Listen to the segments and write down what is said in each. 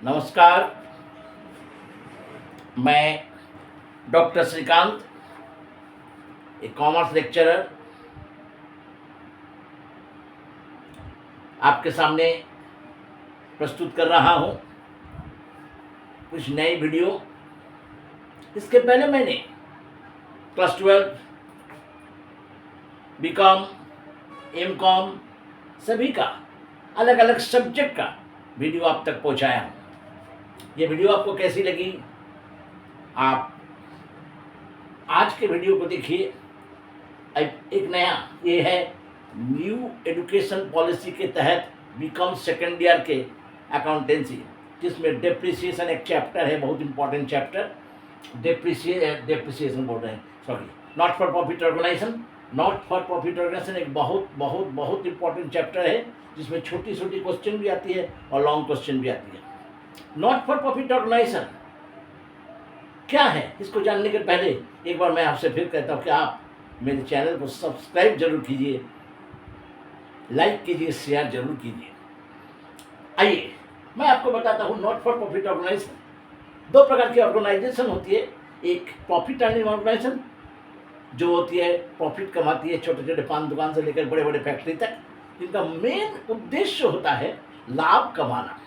नमस्कार। मैं डॉक्टर श्रीकांत, एक कॉमर्स लेक्चरर, आपके सामने प्रस्तुत कर रहा हूँ कुछ नई वीडियो। इसके पहले मैंने क्लास 12, बीकॉम, एमकॉम सभी का अलग अलग सब्जेक्ट का वीडियो आप तक पहुँचाया हूँ। ये वीडियो आपको कैसी लगी? आप आज के वीडियो को देखिए। एक नया ये है न्यू एजुकेशन पॉलिसी के तहत बीकॉम सेकेंड ईयर के अकाउंटेंसी, जिसमें डेप्रिसिएशन एक चैप्टर है, बहुत इंपॉर्टेंट चैप्टर। डेप्रिसिएशन बोल रहे हैं, sorry, not for profit organisation. Not for profit organisation एक बहुत बहुत बहुत इंपॉर्टेंट चैप्टर है, जिसमें छोटी छोटी क्वेश्चन भी आती है और लॉन्ग क्वेश्चन भी आती है। नॉट फॉर प्रॉफिट ऑर्गेनाइजेशन क्या है, इसको जानने के पहले एक बार मैं आपसे फिर कहता हूँ कि आप मेरे चैनल को सब्सक्राइब जरूर कीजिए, लाइक कीजिए, शेयर जरूर कीजिए। आइए मैं आपको बताता हूँ नॉट फॉर प्रॉफिट ऑर्गेनाइजेशन। दो प्रकार की ऑर्गेनाइजेशन होती है। एक प्रॉफिट अर्निंग ऑर्गेनाइजेशन जो होती है, प्रॉफिट कमाती है, छोटे छोटे पान दुकान से लेकर बड़े बड़े फैक्ट्री तक, जिनका मेन उद्देश्य होता है लाभ कमाना।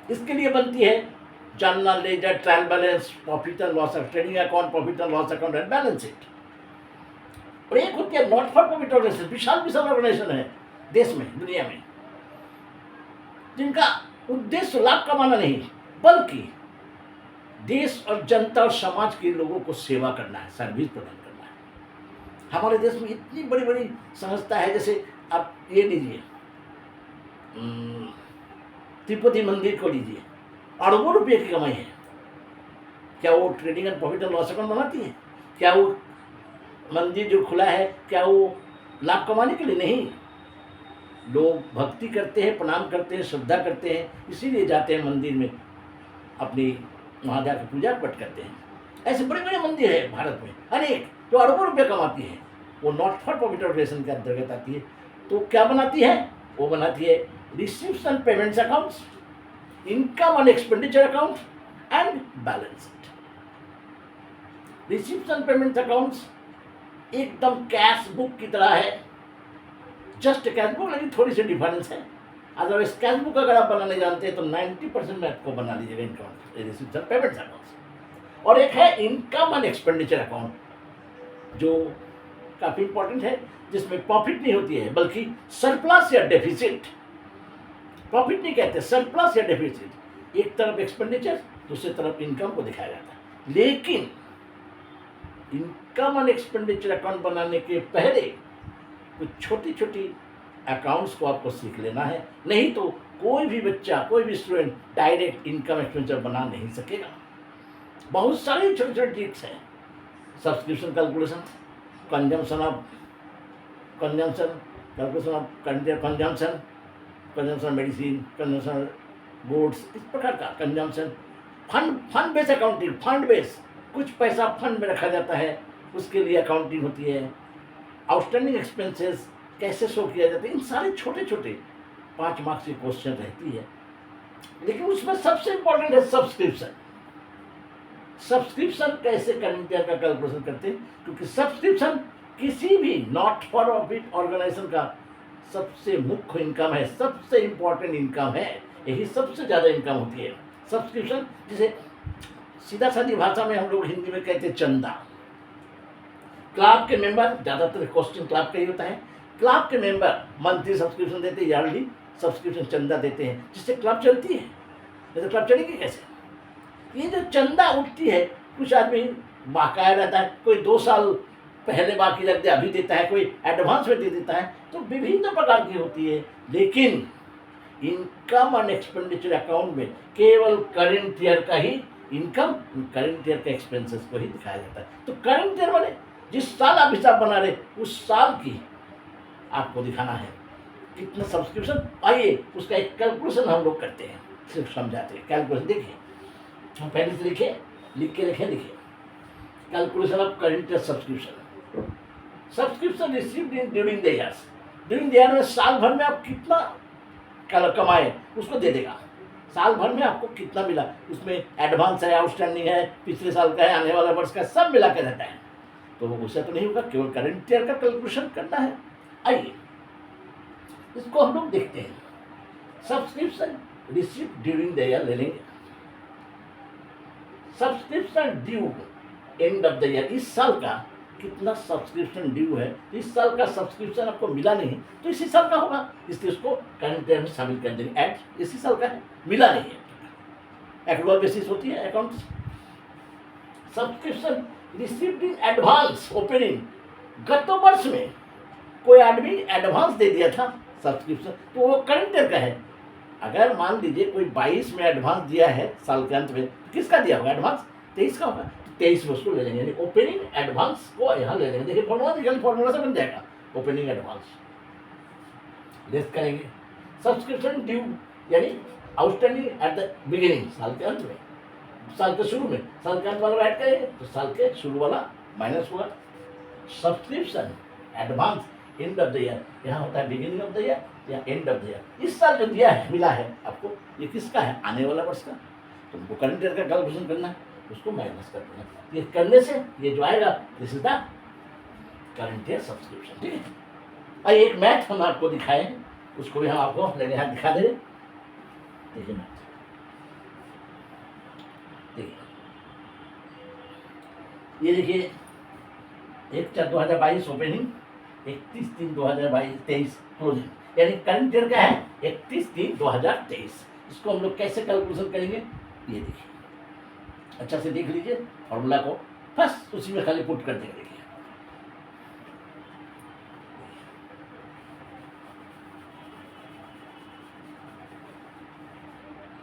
इसके लिए बनती है journal, ledger, trial balance, profit and loss trading account, profit and loss account and balance sheet. और एक होती है नॉट फॉर प्रॉफिट ऑर्गेनाइजेशन, विशाल विशाल ऑर्गेनाइजेशन है देश में, दुनिया में, जिनका उद्देश्य लाभ कमाना नहीं, बल्कि देश और जनता और समाज के लोगों को सेवा करना है, सर्विस प्रदान करना है। हमारे देश में इतनी बड़ी बड़ी संस्था है, जैसे आप ये लीजिए, तिरुपति मंदिर को लीजिए, अरबों रुपये की कमाई है। क्या वो trading and profit and loss account बनाती है? क्या वो मंदिर जो खुला है, क्या वो लाभ कमाने के लिए? नहीं, लोग भक्ति करते हैं, प्रणाम करते हैं, श्रद्धा करते हैं, इसीलिए जाते हैं मंदिर में, अपनी वहाँ जाकर पूजा पाठ करते हैं। ऐसे बड़े बड़े मंदिर है भारत में अनेक, जो अरबों रुपये कमाती है। वो नॉट फॉर प्रॉफिट ऑर्गेनाइजेशन के अंतर्गत आती है। तो क्या बनाती है? वो बनाती है receives and payments accounts, income and expenditure account and balance sheet. Receives and payments accounts एकदम कैश बुक की तरह है, जस्ट कैश बुक, लेकिन थोड़ी सी डिफरेंस है। अदरवाइज कैश बुक अगर आप बनाने जानते हैं तो 90% में आपको बना लीजिएगा income receives and payments accounts. और एक है इनकम एंड एक्सपेंडिचर अकाउंट, जो काफ़ी इंपॉर्टेंट है, जिसमें प्रॉफिट नहीं होती है, बल्कि सरप्लस या डेफिसिट। प्रॉफिट नहीं कहते, सरप्लस या डेफिसिट। एक तरफ एक्सपेंडिचर, दूसरी तरफ इनकम को दिखाया जाता है। लेकिन इनकम एंड एक्सपेंडिचर अकाउंट बनाने के पहले कुछ छोटी छोटी अकाउंट्स को आपको सीख लेना है, नहीं तो कोई भी बच्चा, कोई भी स्टूडेंट डायरेक्ट इनकम एक्सपेंडिचर बना नहीं सकेगा। बहुत सारे छोटे छोटे ट्रिक्स हैं। Subscription calculation, consumption of consumption, calculation of consumption, consumption medicine, consumption goods, इस प्रकार का consumption. Fund base accounting, fund base, कुछ पैसा फंड में रखा जाता है, उसके लिए अकाउंटिंग होती है। आउटस्टैंडिंग एक्सपेंसेस कैसे शो किया जाता है, इन सारे छोटे छोटे 5 मार्क्स की क्वेश्चन रहती है। लेकिन उसमें सबसे इंपॉर्टेंट है सब्सक्रिप्शन। सब्सक्रिप्शन कैसे करंट ईयर का कैलकुलेशन करते हैं, क्योंकि सब्सक्रिप्शन किसी भी नॉट फॉर प्रॉफिट ऑर्गेनाइजेशन का सबसे मुख्य इनकम है, सबसे इंपॉर्टेंट इनकम है, यही सबसे ज़्यादा इनकम होती है सब्सक्रिप्शन, जिसे सीधा सादी भाषा में हम लोग हिंदी में कहते हैं चंदा। क्लब के मेंबर, ज़्यादातर क्वेश्चन क्लब का ही होता है, क्लब के मेंबर मंथली सब्सक्रिप्शन देते हैं, ईयरली सब्सक्रिप्शन चंदा देते हैं, जिससे क्लब चलती है। नहीं तो क्लब चलेगी कैसे? ये जो चंदा उठती है, कुछ आदमी बाकाया रहता है, कोई 2 साल पहले बाकी रख दे, अभी देता है, कोई एडवांस में दे देता है, तो विभिन्न प्रकार की होती है। लेकिन इनकम एंड एक्सपेंडिचर अकाउंट में केवल करंट ईयर का ही इनकम, करंट ईयर के एक्सपेंसेस को ही दिखाया जाता है। तो करंट ईयर वाले जिस साल आप हिसाब बना रहे, उस साल की आपको दिखाना है कितना सब्सक्रिप्शन। आइए उसका एक कैलकुलेशन हम लोग करते हैं, सिर्फ समझाते हैं। कैलकुलेशन देखिए, हम पहले से लिख के लिखे calculation of current year subscription. Subscription received in during the years, during the year में साल भर में आप कितना कमाए उसको दे देगा। साल भर में आपको कितना मिला, उसमें एडवांस है, आउटस्टैंडिंग है, पिछले साल का है, आने वाला वर्ष का, सब मिला के रहता है। तो उससे तो नहीं होगा, केवल करंट ईयर का कैलकुलेशन करना है। आइए इसको हम लोग देखते हैं। Subscription received during the year ले लेंगे। Subscription due end of the year, इस साल का कितना सब्सक्रिप्शन ड्यू है। इस साल का सब्सक्रिप्शन आपको मिला नहीं तो इसी साल का होगा, इसलिए उसको करंट ईयर में शामिल कर देंगे। एट इसी साल का है, मिला नहीं है, एक्रूअल बेसिस होती है accounts. Subscription received in advance opening, गत वर्ष में कोई आदमी एडवांस दे दिया था सब्सक्रिप्शन, तो वो करंट ईयर का है। अगर मान लीजिए कोई 22 में एडवांस दिया है साल के अंत में, तो किसका दिया होगा एडवांस? 23 का होगा, 23 में उसको ले लेंगे, यानी ओपनिंग एडवांस को यहाँ ले लेंगे। देखिए फॉर्मूला देखिए, फॉर्मूला से बन जाएगा ओपनिंग एडवांस, लेस करेंगे। सब्सक्रिप्शन ड्यू यानी आउटस्टैंडिंग एट द बिगिनिंग, साल के अंत में, साल के शुरू में, साल के अंत वाला ऐड करेंगे तो साल के शुरू वाला माइनस होगा। Subscription advance and of the year, यहाँ होता है बिगिनिंग ऑफ द ईयर या एंड ऑफ द ईयर। इस साल जो दिया है, मिला है आपको, ये किसका है? आने वाला वर्ष का। तो हमको करंट ईयर का कैलकुलेशन करना है, उसको माइनस कर देना। ये करने से ये जो आएगा this is the current year subscription. ठीक है, आइए एक मैथ हम आपको दिखाएं, उसको भी हम आपको लेने हाथ दिखा दे। देखिए मैथ, देखिए ये देखिए 1/4/2022 ओपनिंग, 31/3/2023 क्लोजिंग, यानी करंट ईयर का है 31/3/2023। इसको हम लोग कैसे कैलकुलेशन करेंगे ये देखिए, अच्छा से देख लीजिए फॉर्मूला को, बस उसी में खाली पुट कर देंगे। देखिए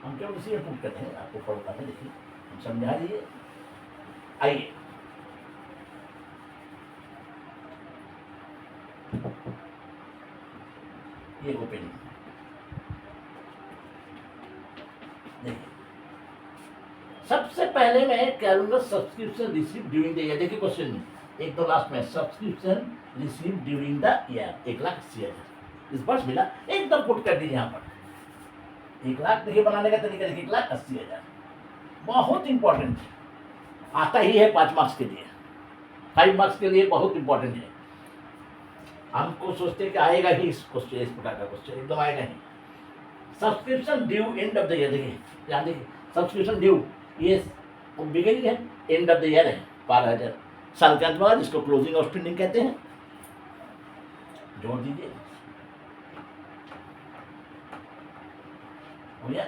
हम केवल उसी में पुट करते हैं, आपको फॉर्मूला में देखिए हम समझा दीजिए। आइए ये ओपनिंग देखिए, सबसे पहले मैं क्या लूंगा, subscription received during the year. देखिए क्वेश्चन में एक तो लास्ट में subscription received during the year 1,80,000 इस वर्ष मिला, एकदम पुट कर दीजिए यहाँ पर 1 लाख। देखिए बनाने का तरीका देखिए, 1,80,000 बहुत इंपॉर्टेंट आता ही है 5 मार्क्स के लिए, 5 मार्क्स के लिए बहुत इंपॉर्टेंट है। हमको सोचते हैं कि आएगा ही इस क्वेश्चन, इस प्रकार का क्वेश्चन एकदम आएगा ही। Subscription due end of the year, देखिए यहाँ देखिए सब्सक्रिप्शन ड्यू, ये बिगिनिंग है, एंड ऑफ द ईयर है 12,000, साल के अंत वाला जिसको क्लोजिंग आउटस्टैंडिंग कहते हैं, जोड़ दीजिए भैया।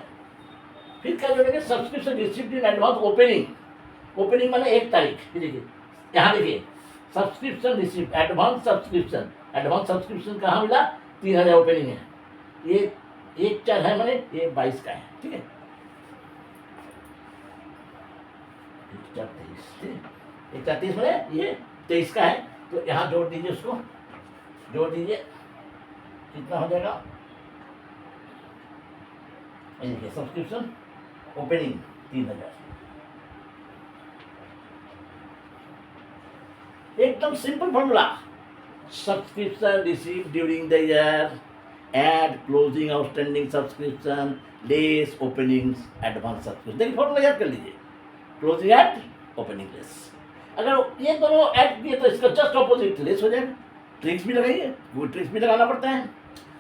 फिर क्या जोड़ेंगे, subscription received in advance opening, opening माने 1 तारीख। देखिए यहाँ देखिए subscription receive advance subscription, advance subscription कहाँ मिला? 3,000 ओपनिंग है, ये 1/4 है माने ये 22 का है। ठीक है, 1/4 माने ये 23 का है, तो यहाँ जोड़ दीजिए, उसको जोड़ दीजिए, कितना हो जाएगा? देखिए सब्सक्रिप्शन ओपनिंग 3,000, एकदम simple formula. Subscription received during the year add closing outstanding subscription less opening advance subscription. देखिए फॉर्मूला याद कर लीजिए, क्लोजिंग एट ओपनिंग लेस। अगर ये दोनों ऐड किए तो इसका जस्ट ऑपोजिट लेस हो जाएगा। ट्रिक्स भी लगाइए, वो ट्रिक्स भी लगाना पड़ता है।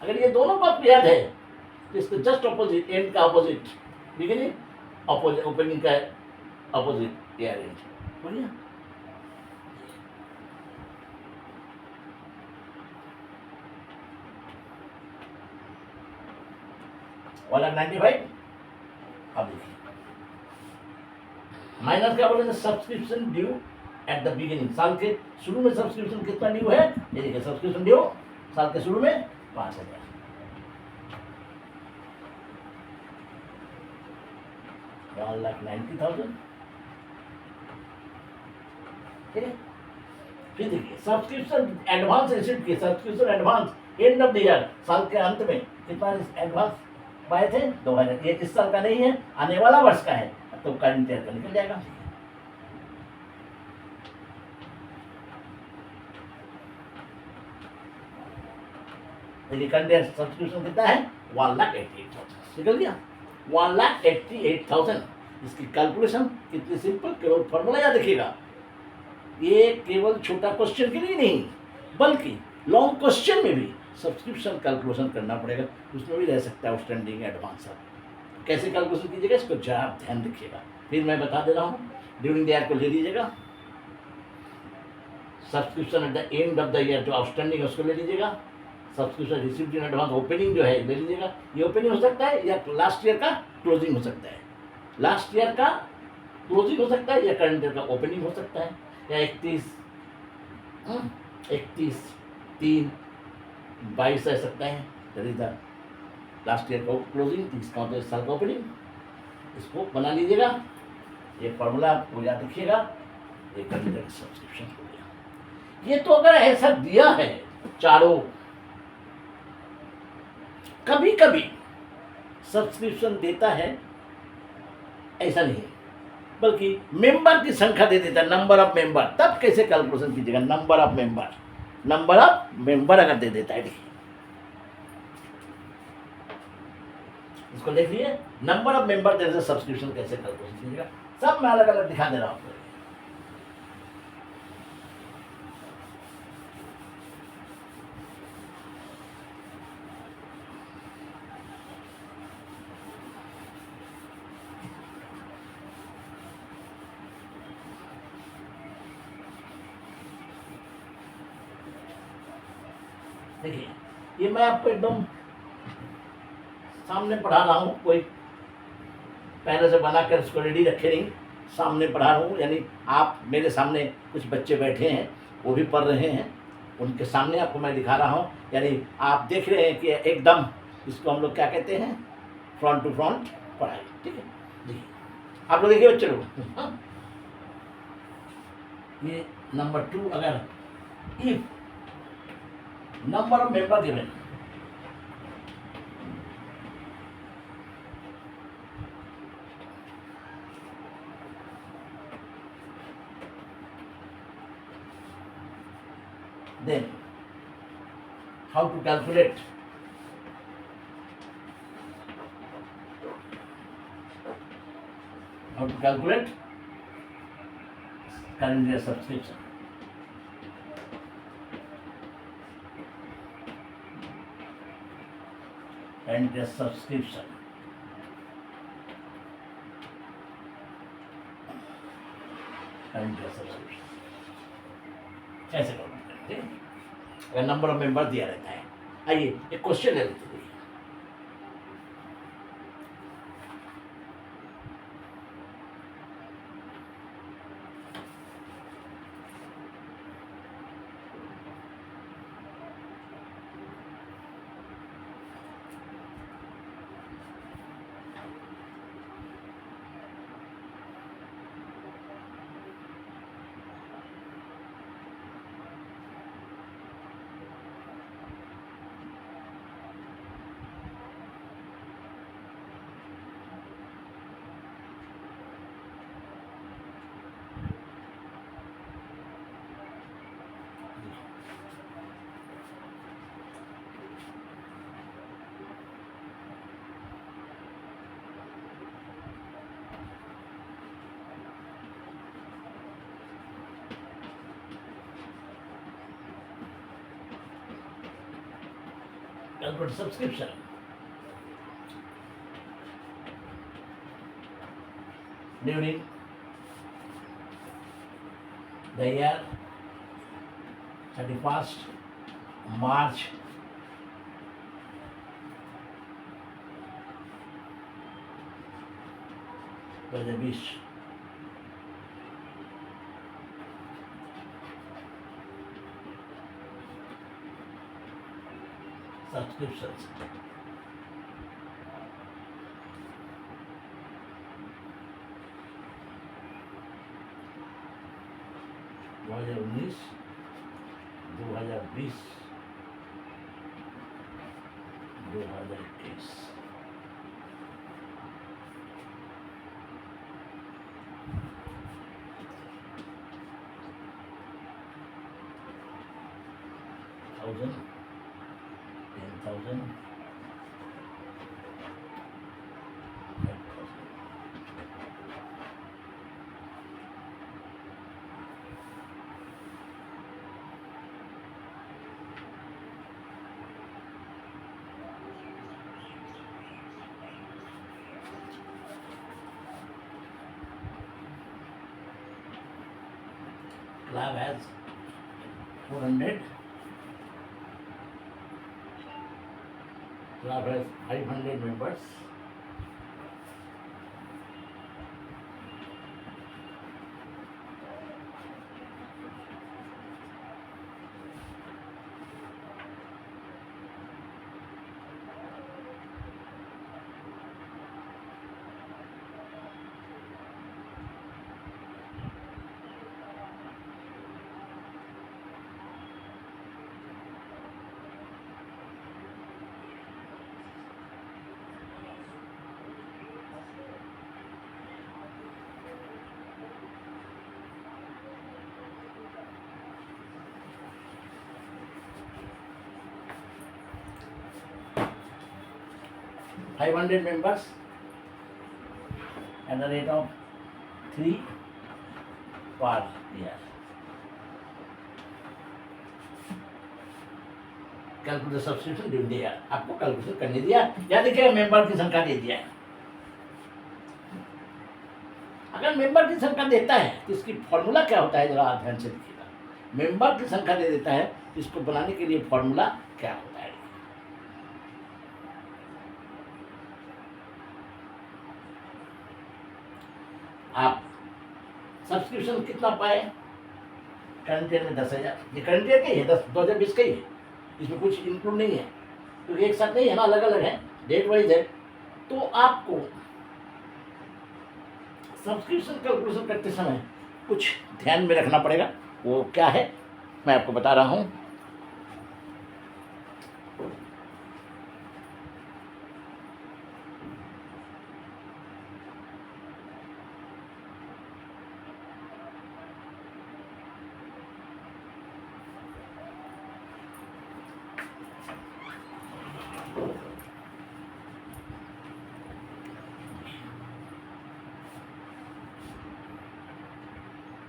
अगर ये दोनों बात याद है तो इसका जस्ट ऑपोजिट, एंड का ऑपोजिट बिगिनिंग, ऑपोजिट ओपनिंग का ऑपोजिट ईयर एंड, बढ़िया। 1,95। अब देखिए माइनस क्या बोलेंगे, subscription due at the beginning, साल के शुरू में सब्सक्रिप्शन कितना ड्यू है, ये देखिए सब्सक्रिप्शन ड्यू साल के शुरू में 5,000, 1,90,000। ठीक है, फिर देखिए सब्सक्रिप्शन एडवांस रिसीव किए, subscription advance and of the year, साल के अंत में कितना एडवांस पाए थे? 2,000। ये इस साल का नहीं है, आने वाला वर्ष का है, तो करंट ईयर का निकल जाएगा। देखिए करंट ईयर सब्सक्रिप्शन कितना है? 1,88,000 निकल गया। 1,88,000। इसकी कैलकुलेशन कितनी सिंपल, केवल फॉर्मूला याद रखिएगा। ये केवल छोटा क्वेश्चन के लिए नहीं, बल्कि लॉन्ग क्वेश्चन में भी सब्सक्रिप्शन कैलकुलेशन करना पड़ेगा, उसमें भी रह सकता है आउटस्टैंडिंग एडवांस। कैसे कैलकुलेशन कीजिएगा इसको जरा ध्यान रखिएगा, फिर मैं बता दे रहा हूँ। ड्यूरिंग द ईयर को ले लीजिएगा, subscription at the end of the year जो आउटस्टैंडिंग है उसको ले लीजिएगा, subscription received in advance opening जो है ले लीजिएगा। ये ओपनिंग हो सकता है या लास्ट ईयर का क्लोजिंग हो सकता है, लास्ट ईयर का क्लोजिंग हो सकता है या करंट ईयर का ओपनिंग हो सकता है, या 31/3/22 रह सकता है, that is the last year का क्लोजिंग, 30 का होता है साल का ओपनिंग। इसको बना लीजिएगा, ये फॉर्मूला आपको याद रखिएगा। ये कैलेंडर सब्सक्रिप्शन हो गया। ये तो अगर ऐसा दिया है चारों, कभी कभी सब्सक्रिप्शन देता है ऐसा नहीं, बल्कि मेंबर की संख्या दे देता है, नंबर ऑफ मेंबर। तब कैसे कैलकुलेशन कीजिएगा, number of member, number of member अगर दे देता है, देखिए इसको देख लीजिए, number of member they subscription कैसे कैलकुलेशन कीजिएगा, सब मैं अलग अलग दिखा दे रहा हूं आपको। देखिए, ये मैं आपको एकदम सामने पढ़ा रहा हूँ, कोई पहले से बनाकर इसको रेडी रखे नहीं, सामने पढ़ा रहा हूँ। यानी आप मेरे सामने कुछ बच्चे बैठे हैं, वो भी पढ़ रहे हैं, उनके सामने आपको मैं दिखा रहा हूँ। यानी आप देख रहे हैं कि एकदम इसको हम लोग क्या कहते हैं, फ्रंट टू फ्रंट पढ़ाई। ठीक है जी, आप लोग देखिए बच्चे लोग, हाँ? ये नंबर 2, अगर if number of member given, then how to calculate current year subscription. And the subscription. And the subscription. कैसे करते हैं, अगर नंबर ऑफ मेंबर दिया रहता है। आइए एक क्वेश्चन ले लेते हैं। Calculate subscription. During the year 31st March 2020, subscriptions. दो हजार 2020, 2021, thousand, 10,000, Club has 400. Club has 500 members. Five hundred members at the rate of 3 per year. Calculate subscription during the year, आपको कैलकुलेशन करने दिया, या देखिए मेंबर की संख्या दे दिया है। अगर मेंबर की संख्या देता है तो इसकी फॉर्मूला क्या होता है, जरा ध्यान से देखिएगा। मेंबर की संख्या दे देता है, इसको बनाने के लिए फॉर्मूला क्या होता है। आप सब्सक्रिप्शन कितना पाए, करंट ईयर में 10,000, ये करंट ईयर का ही है, 2020 का ही है, इसमें कुछ इंक्लूड नहीं है, क्योंकि एक साथ नहीं है ना, अलग अलग है, डेट वाइज है। तो आपको सब्सक्रिप्शन कैलकुलेशन करते समय कुछ ध्यान में रखना पड़ेगा, वो क्या है मैं आपको बता रहा हूँ।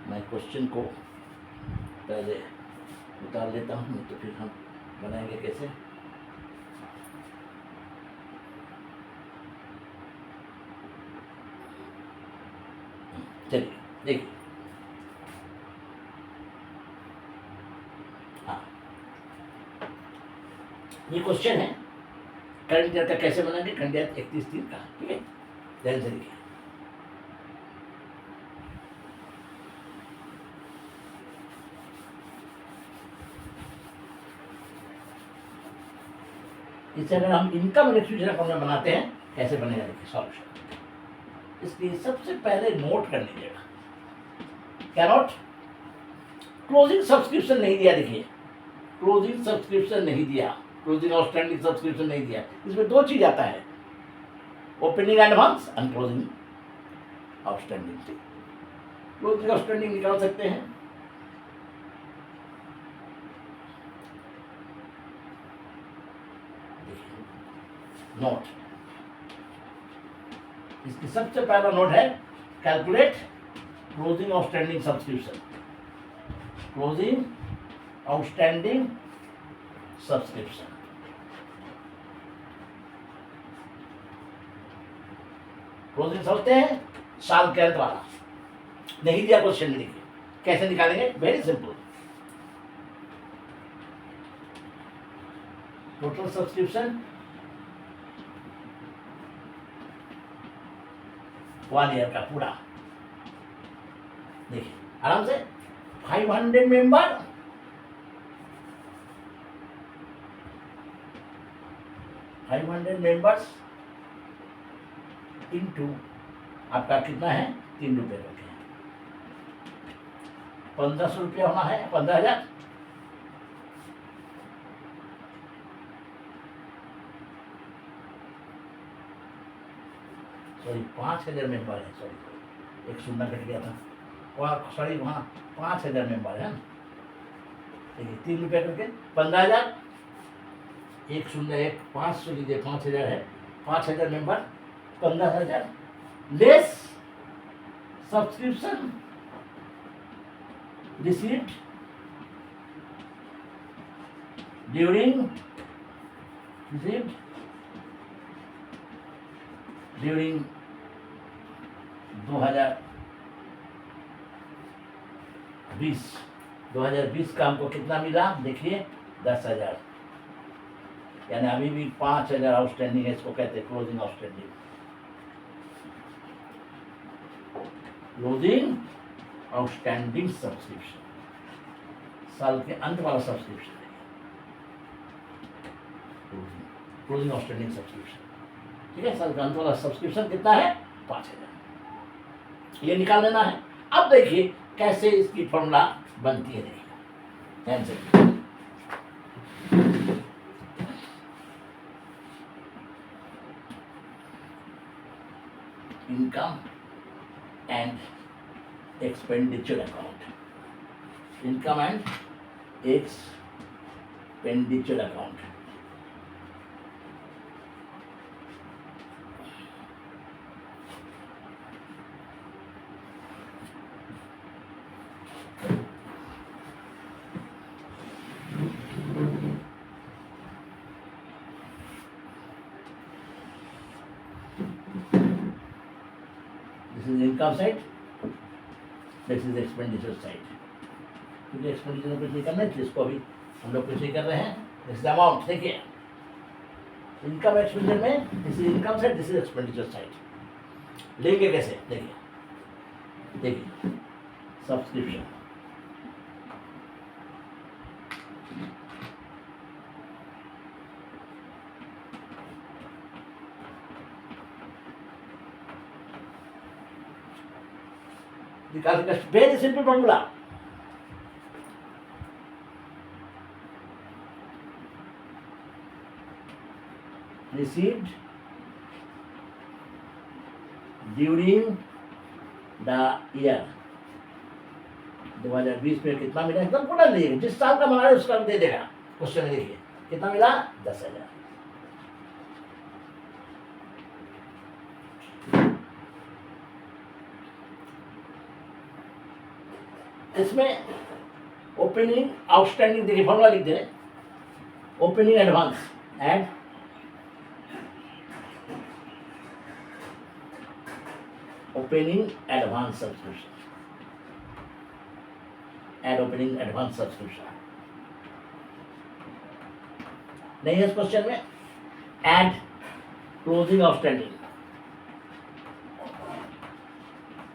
मैं क्वेश्चन को पहले उतार लेता हूँ, तो फिर हम बनाएंगे कैसे। चलिए देखिए, हाँ ये क्वेश्चन है करंट ईयर का कैसे बनाएंगे, करंट ईयर 31/3 का, ठीक है, ध्यान से देखिए। इससे अगर हम इनकम रिक्विजिशन अकाउंट में बनाते हैं, कैसे बनेगा देखिए सॉल्यूशन। इसलिए सबसे पहले नोट कर लीजिएगा, क्या नोट, क्लोजिंग सब्सक्रिप्शन नहीं दिया, देखिए क्लोजिंग सब्सक्रिप्शन नहीं दिया, क्लोजिंग आउटस्टैंडिंग सब्सक्रिप्शन नहीं दिया। इसमें दो चीज आता है, opening advance and closing outstanding. Closing outstanding निकाल सकते हैं, नोट, इसकी सबसे पहला नोट है calculate closing outstanding subscription, closing outstanding subscription. Closing समझते हैं, साल के अंत वाला, नहीं दिया क्वेश्चन में, देखिए कैसे निकालेंगे, very simple. Total subscription 1 year का पूरा, देखिए आराम से 500 मेंबर, 500 मेंबर्स इंटू आपका कितना है, 3 रुपये करके, 1500 रुपया होना है, 15,000। सॉरी 5,000 मेंबर है, सॉरी एक शून्य कट गया था, वहाँ सॉरी वहाँ 5,000 मेंबर है, देखिए 3 रुपये करके 15,000, 101 500 लीजिए, 5,000 है, 5,000 member 15,000 less subscription received during during 2020 2020 का हमको कितना मिला देखिए 10,000, यानी अभी भी 5,000 आउटस्टैंडिंग है, इसको कहते हैं closing outstanding. Closing outstanding subscription, साल के अंत वाला सब्सक्रिप्शन है क्लोजिंग आउटस्टैंडिंग सब्सक्रिप्शन। ठीक है, साल का अंत वाला सब्सक्रिप्शन कितना है 5,000, ये निकाल लेना है। अब देखिए कैसे इसकी फॉर्मूला बनती है, देखिए income and expenditure account, income and expenditure account. This is income side, this is expenditure side। क्योंकि एक्सपेंडिचर में कुछ नहीं करना है, इसको अभी हम लोग कुछ नहीं कर रहे हैं। दिस इज अमाउंट, देखिए इनकम एक्सपेंडिचर में this is income side, this is expenditure side. लेंगे कैसे, देखिए subscription, very simple formula. Received during the year, 2020 में कितना मिला, एकदम पूरा नहीं, जिस साल का मांगा है उसका दे देगा। क्वेश्चन में देखिए कितना मिला 10,000। इसमें ओपनिंग आउटस्टैंडिंग देखिए फॉर्मूला लिख दे, opening advance and opening advance subscription, add opening advance subscription नहीं है इस क्वेश्चन में। Add closing outstanding,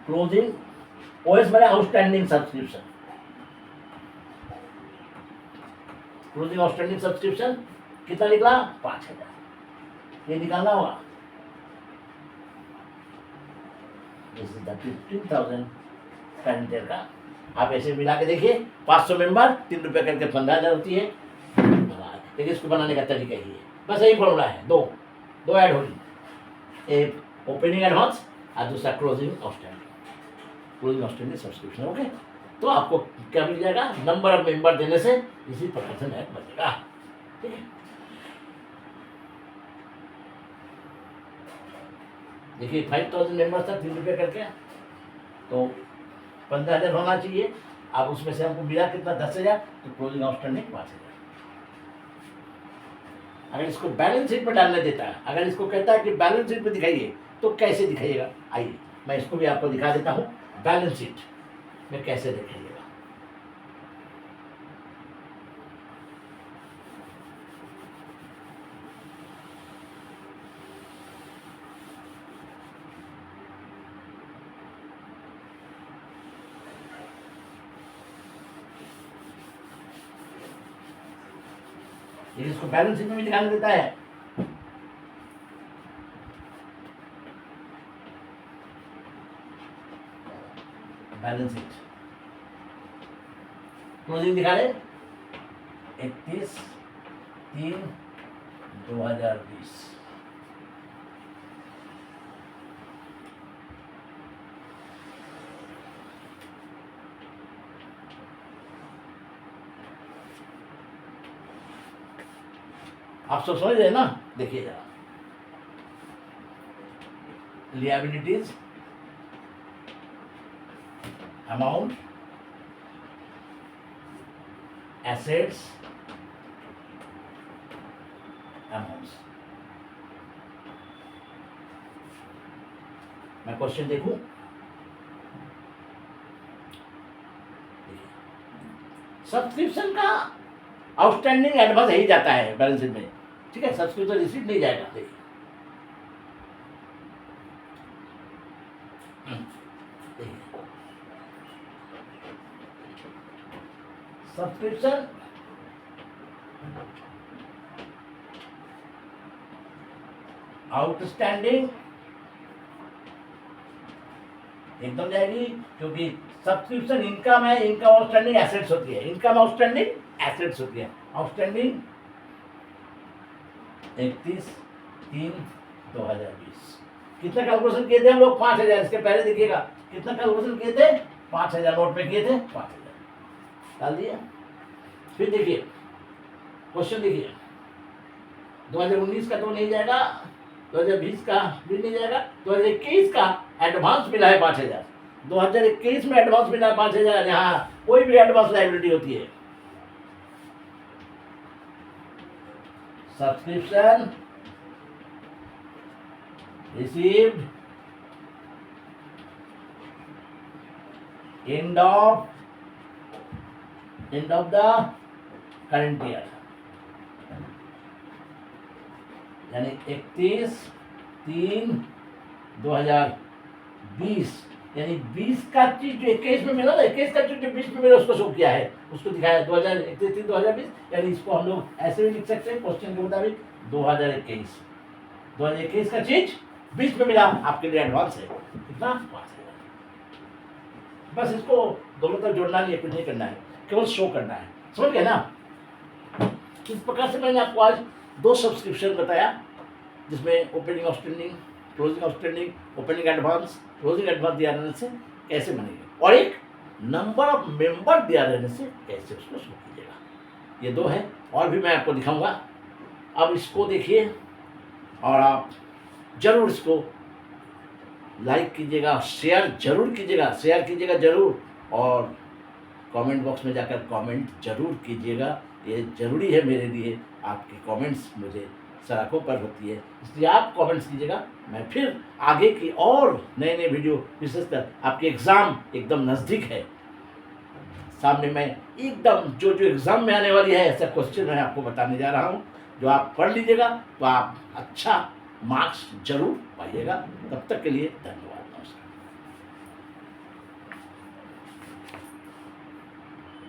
closing OS बने outstanding subscription, closing outstanding subscription कितना निकला 5,000, ये निकालना होगा। This is the 15,000 current year का। आप ऐसे मिला के देखिए, 500 मेंबर 3 रुपये करके 15,000 होती है। देखिए इसको बनाने का तरीका ही है, बस यही फॉर्मूला है। दो ऐड होगी, एक ओपनिंग एडवांस और दूसरा क्लोजिंग आउटस्टैंडिंग सब्सक्रिप्शन। ओके, तो आपको क्या मिल जाएगा, नंबर ऑफ मेंबर देने से इसी प्रकार से नेट बनेगा। ठीक है, देखिए 5,000 मेंबर्स था 3 रुपये करके, तो 15,000 होना चाहिए। अब उसमें से हमको मिला कितना 10,000, तो क्लोजिंग आउटस्टैंडिंग 5,000। अगर इसको बैलेंस शीट पर डालने देता है, अगर इसको कहता है कि बैलेंस शीट पर दिखाइए, तो कैसे दिखाइएगा, आइए मैं इसको भी आपको दिखा देता हूँ बैलेंस शीट में कैसे दिखाइएगा। इसको बैलेंस शीट में भी दिखाने देता है। बैलेंस शीट क्लोजिंग दिखा रहे 31/3/2020। आप सब समझ रहे ना, देखिए जरा, लिएबिलिटीज अमाउंट, एसेट्स अमाउंट्स। मैं क्वेश्चन देखूं, सब्सक्रिप्शन का आउटस्टैंडिंग एडवांस ही जाता है बैलेंस शीट में, ठीक है, सब्सक्रिप्शन रिसीट नहीं जाएगा। देखिए सब्सक्रिप्शन आउटस्टैंडिंग एकदम जाएगी, क्योंकि सब्सक्रिप्शन इनकम है, इनकम आउटस्टैंडिंग एसेट्स होती है, इनकम आउटस्टैंडिंग एसेट्स होती है। आउटस्टैंडिंग 31/3/2020 कितना कैलकुलेशन किए थे हम लोग? 5,000। इसके पहले देखिएगा कितना कैलकुलेशन किए थे? 5,000 नोट पे किए थे, 5,000 डाल दिया। फिर देखिए क्वेश्चन देखिए, 2019 का तो नहीं जाएगा, 2020 का भी नहीं जाएगा, 2021 का एडवांस मिला है 5,000, 2021 में एडवांस मिला है 5,000। यहाँ कोई भी एडवांस लाइबिलिटी होती है, subscription received and of the current year, यानी 31/3/2020, यानी 20 का चीज जो 21 में मिला ना, 21 का चीज जो 20 में मिला उसको शो किया है, उसको दिखाया 2021/3/2020, यानी इसको हम लोग ऐसे भी लिख सकते हैं क्वेश्चन के मुताबिक 2021 का चीज 20 में मिला, आपके लिए एडवांस है कितना? 5,000। बस इसको दोनों तरफ जोड़ना नहीं है, कुछ नहीं करना है, केवल शो करना है, समझ गए ना? इस प्रकार से मैंने आपको आज 2 सब्सक्रिप्शन बताया, जिसमें opening outstanding, closing outstanding, opening advance, closing advance दिया रहने से कैसे बनेगा, और एक नंबर ऑफ मेंबर दिया रहने से कैसे उसको शो कीजिएगा। ये 2 है, और भी मैं आपको दिखाऊंगा। अब इसको देखिए और आप जरूर इसको लाइक कीजिएगा, शेयर जरूर कीजिएगा, जरूर, और कमेंट बॉक्स में जाकर कमेंट जरूर कीजिएगा। ये ज़रूरी है मेरे लिए, आपके कमेंट्स मुझे सराखों पर होती है, इसलिए आप कमेंट्स कीजिएगा। मैं फिर आगे की और नए वीडियो, विशेषकर आपके एग्ज़ाम एकदम नज़दीक है, सामने मैं एकदम जो एग्ज़ाम में आने वाली है ऐसा क्वेश्चन मैं आपको बताने जा रहा हूँ, जो आप पढ़ लीजिएगा तो आप अच्छा मार्क्स जरूर पाइएगा। तब तक के लिए धन्यवाद।